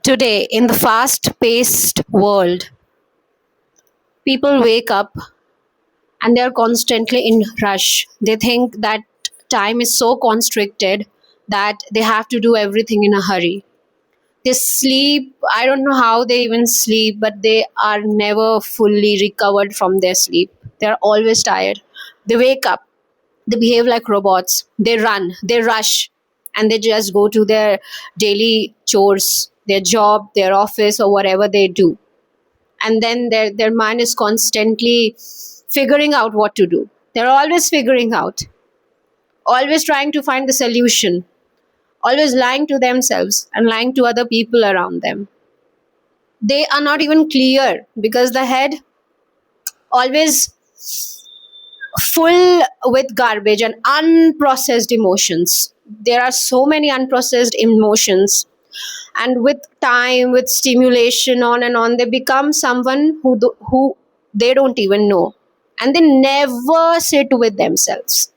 Today, in the fast paced world, people wake up and they're constantly in rush. They think that time is so constricted that they have to do everything in a hurry. They sleep, I don't know how they even sleep, but they are never fully recovered from their sleep. They're always tired. They wake up, they behave like robots, they run, they rush, and they just go to their daily chores, their job, their office, or whatever they do. And then their mind is constantly figuring out what to do. They're always figuring out, always trying to find the solution, always lying to themselves and lying to other people around them. They are not even clear because the head always full with garbage and unprocessed emotions. There are so many unprocessed emotions, and with time, with stimulation, on and on, they become someone who they don't even know, and they never sit with themselves.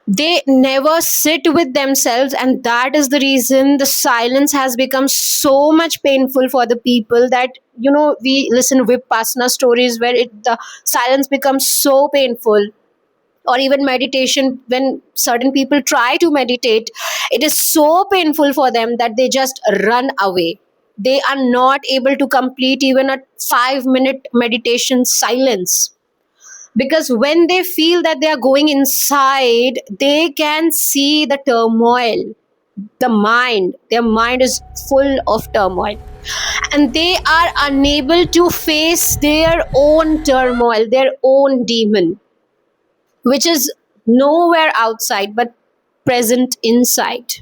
They never sit with themselves, and that is the reason the silence has become so much painful for the people that we listen vipassana stories where the silence becomes so painful. Or even meditation, when certain people try to meditate, it is so painful for them that they just run away. They are not able to complete even a 5-minute meditation silence, because when they feel that they are going inside, they can see the turmoil. Their mind is full of turmoil, and they are unable to face their own turmoil, their own demon, which is nowhere outside but present inside.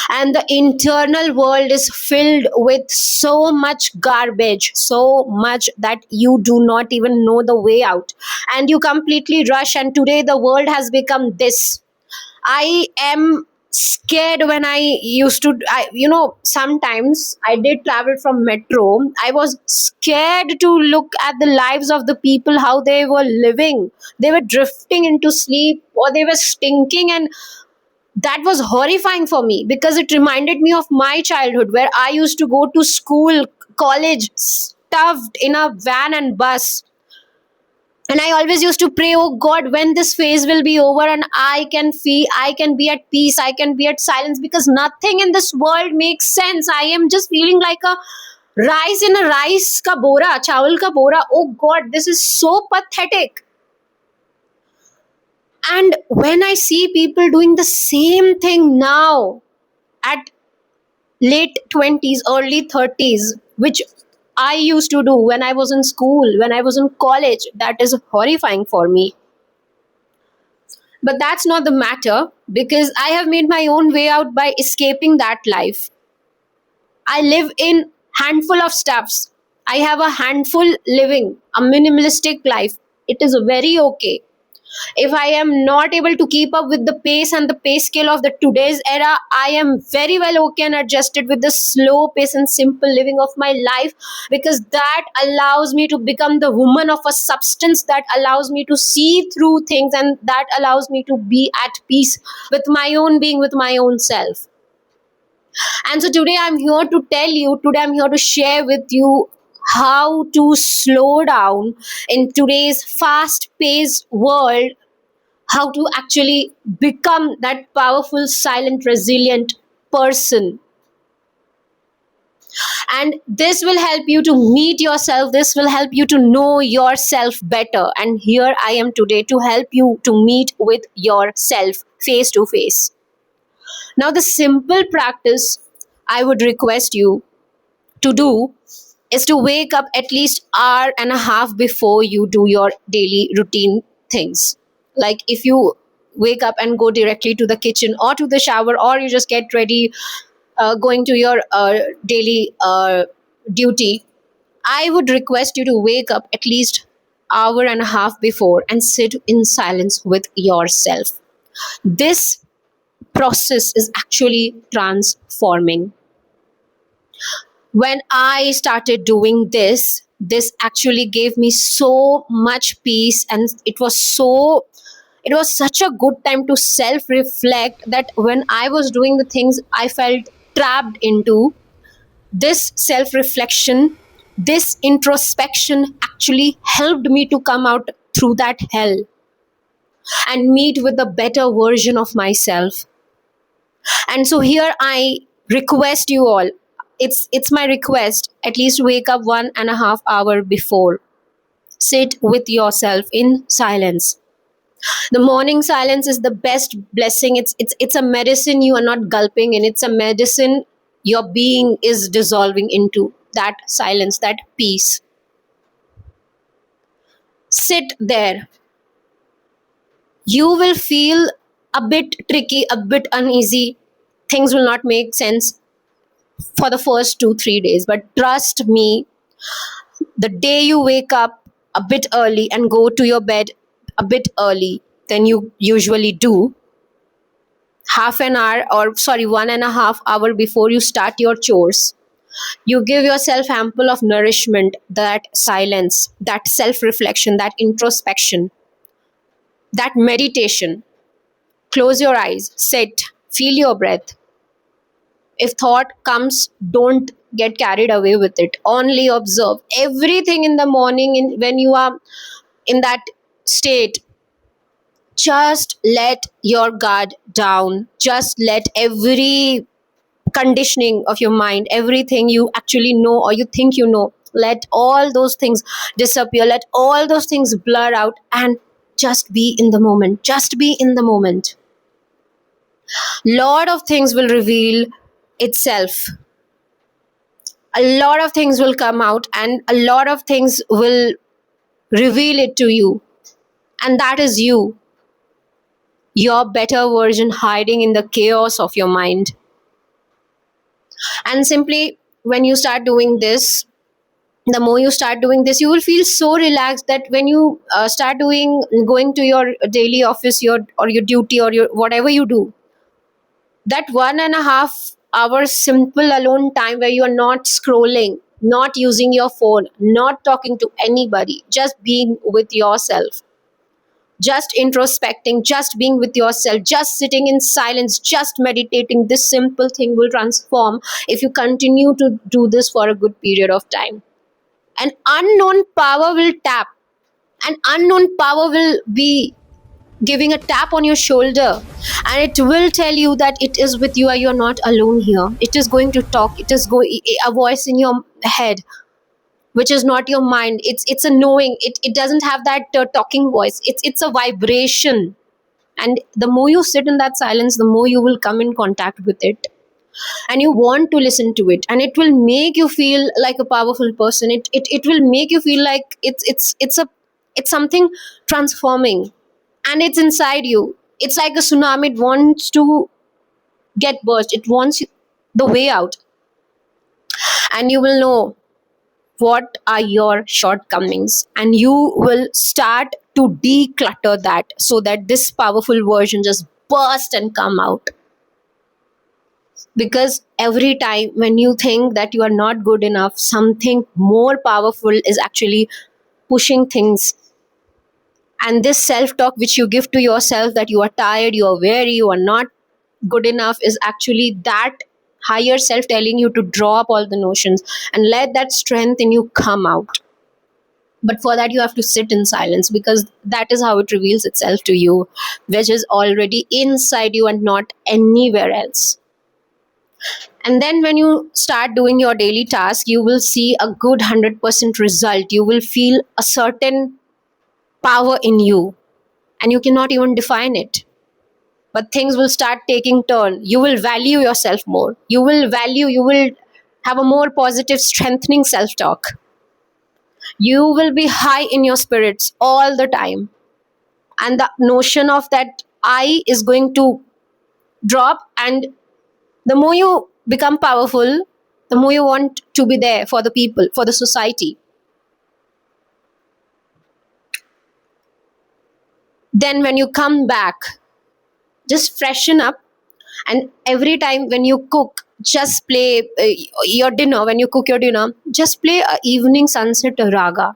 And the internal world is filled with so much garbage, so much that you do not even know the way out, and you completely rush. And today the world has become this. I am scared when I used to, sometimes I did travel from metro. I was scared to look at the lives of the people, how they were living. They were drifting into sleep, or they were stinking, and that was horrifying for me because it reminded me of my childhood where I used to go to school, college, stuffed in a van and bus. And I always used to pray, oh God, when this phase will be over and I can be at peace, I can be at silence, because nothing in this world makes sense. I am just feeling like a rice in a rice ka bora, chawal ka bora. Oh God, this is so pathetic. And when I see people doing the same thing now at late 20s, early 30s, which I used to do when I was in school, when I was in college, that is horrifying for me. But that's not the matter, because I have made my own way out by escaping that life. I live in handful of stuffs. I have a handful living, a minimalistic life. It is very okay. If I am not able to keep up with the pace and the pay scale of the today's era, I am very well okay and adjusted with the slow pace and simple living of my life, because that allows me to become the woman of a substance, that allows me to see through things, and that allows me to be at peace with my own being, with my own self. And so today I'm here to share with you how to slow down in today's fast paced world, how to actually become that powerful, silent, resilient person. And this will help you to meet yourself. This will help you to know yourself better. And here I am today to help you to meet with yourself face to face. Now, the simple practice I would request you to do is to wake up at least hour and a half before you do your daily routine things. Like if you wake up and go directly to the kitchen or to the shower, or you just get ready, going to your daily duty, I would request you to wake up at least hour and a half before and sit in silence with yourself. This process is actually transforming. When I started doing this actually gave me so much peace, and it was such a good time to self reflect, that when I was doing the things I felt trapped into, This self reflection, this introspection actually helped me to come out through that hell and meet with a better version of myself. And so here I request you all, it's my request, at least wake up 1.5 hours before. Sit with yourself in silence. The morning silence is the best blessing. It's a medicine you are not gulping in. It's a medicine your being is dissolving into. That silence, that peace. Sit there. You will feel a bit tricky, a bit uneasy. Things will not make sense for the first 2 3 days. But trust me, the day you wake up a bit early and go to your bed a bit early than you usually do, half an hour, or sorry, 1.5 hours before you start your chores, you give yourself ample of nourishment, that silence, that self reflection, that introspection, that meditation. Close your eyes, sit, feel your breath. If thought comes, don't get carried away with it. Only observe everything in the morning. When you are in that state, just let your guard down. Just let every conditioning of your mind, everything you actually know or you think you know, let all those things disappear. Let all those things blur out and just be in the moment. Just be in the moment. Lot of things will reveal itself. A lot of things will come out and a lot of things will reveal it to you. And that is you, your better version hiding in the chaos of your mind. And simply, when you start doing this, the more you start doing this, you will feel so relaxed that when you start going to your daily office, or your duty, or your whatever you do, that 1.5 hours simple alone time where you are not scrolling, not using your phone, not talking to anybody, just being with yourself, just introspecting, just being with yourself, just sitting in silence, just meditating, this simple thing will transform if you continue to do this for a good period of time. An unknown power will tap, an unknown power will be giving a tap on your shoulder, and it will tell you that it is with you, you're not alone here. It is going to talk, it is a voice in your head, which is not your mind. It's a knowing. It doesn't have that talking voice. It's a vibration. And the more you sit in that silence, the more you will come in contact with it, and you want to listen to it, and it will make you feel like a powerful person. It will make you feel like it's something transforming, and it's inside you. It's like a tsunami. It wants to get burst. It wants the way out, and you will know what are your shortcomings, and you will start to declutter that so that this powerful version just burst and come out. Because every time when you think that you are not good enough, something more powerful is actually pushing things. And this self talk which you give to yourself, that you are tired, you are weary, you are not good enough, is actually that higher self telling you to drop all the notions and let that strength in you come out. But for that, you have to sit in silence, because that is how it reveals itself to you, which is already inside you and not anywhere else. And then when you start doing your daily task, you will see a good 100% result. You will feel a certain power in you, and you cannot even define it. But things will start taking turn. You will value yourself more. You will have a more positive, strengthening self-talk. You will be high in your spirits all the time. And the notion of that I is going to drop. And the more you become powerful, the more you want to be there for the people, for the society. Then when you come back, just freshen up, and every time when you cook, just play your dinner. When you cook your dinner, just play a evening sunset raga.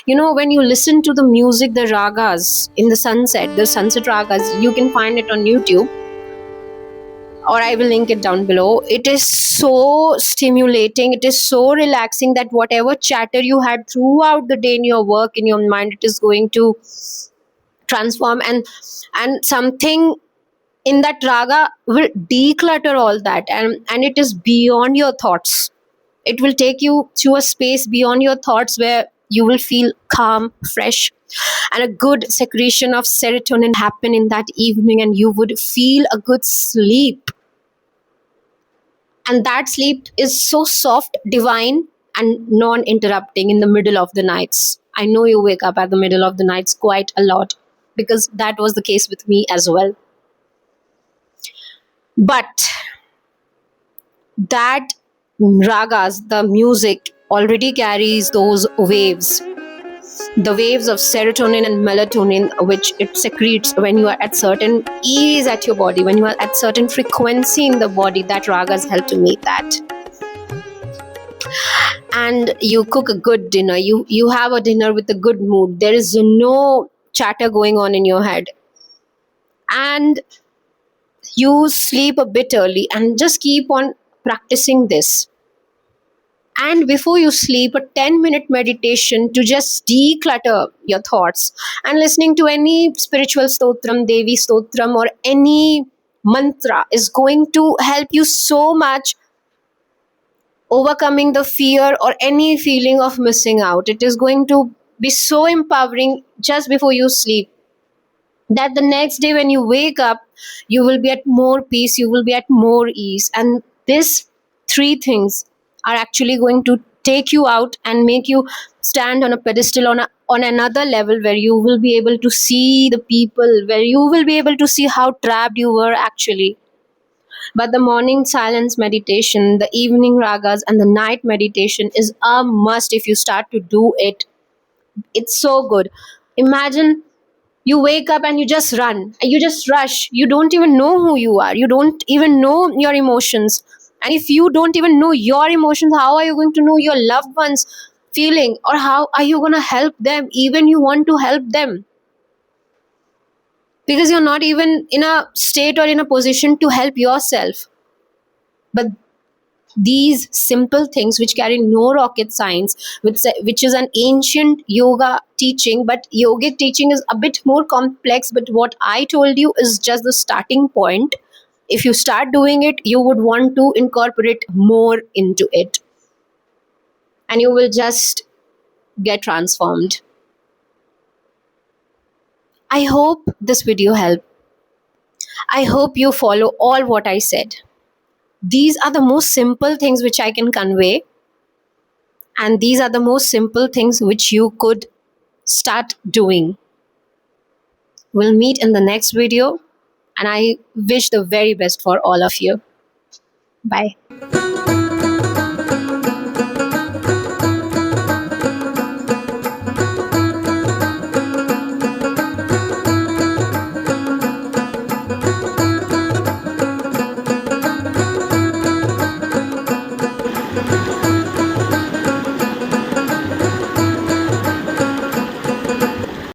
When you listen to the music, the ragas in the sunset ragas, you can find it on YouTube. or I will link it down below. It is so stimulating, it is so relaxing that whatever chatter you had throughout the day in your work, in your mind, it is going to transform, and something in that raga will declutter all that, and it is beyond your thoughts. It will take you to a space beyond your thoughts where you will feel calm, fresh, and a good secretion of serotonin happen in that evening, and you would feel a good sleep. And that sleep is so soft, divine, and non-interrupting in the middle of the nights. I know you wake up at the middle of the nights quite a lot, because that was the case with me as well. But that ragas, the music, already carries those waves, the waves of serotonin and melatonin, which it secretes when you are at certain ease at your body, when you are at certain frequency in the body. That ragas help to meet that. And you cook a good dinner, you have a dinner with a good mood, there is no chatter going on in your head, and you sleep a bit early, and just keep on practicing this. And before you sleep, a 10-minute meditation to just declutter your thoughts, and listening to any spiritual stotram, Devi stotram, or any mantra is going to help you so much overcoming the fear or any feeling of missing out. It is going to be so empowering just before you sleep, that the next day when you wake up, you will be at more peace, you will be at more ease. And these three things are actually going to take you out and make you stand on a pedestal, on another level, where you will be able to see the people, where you will be able to see how trapped you were actually. But the morning silence meditation, the evening ragas, and the night meditation is a must if you start to do it. It's so good. Imagine you wake up and you just run, you just rush, you don't even know who you are, you don't even know your emotions. And if you don't even know your emotions, how are you going to know your loved ones feeling, or how are you going to help them, even you want to help them, because you're not even in a state or in a position to help yourself. But these simple things, which carry no rocket science, which is an ancient yoga teaching, but yogic teaching is a bit more complex, but what I told you is just the starting point. If you start doing it, you would want to incorporate more into it, and you will just get transformed. I hope this video helped. I hope you follow all what I said. These are the most simple things which I can convey, and these are the most simple things which you could start doing. We'll meet in the next video, and I wish the very best for all of you. Bye.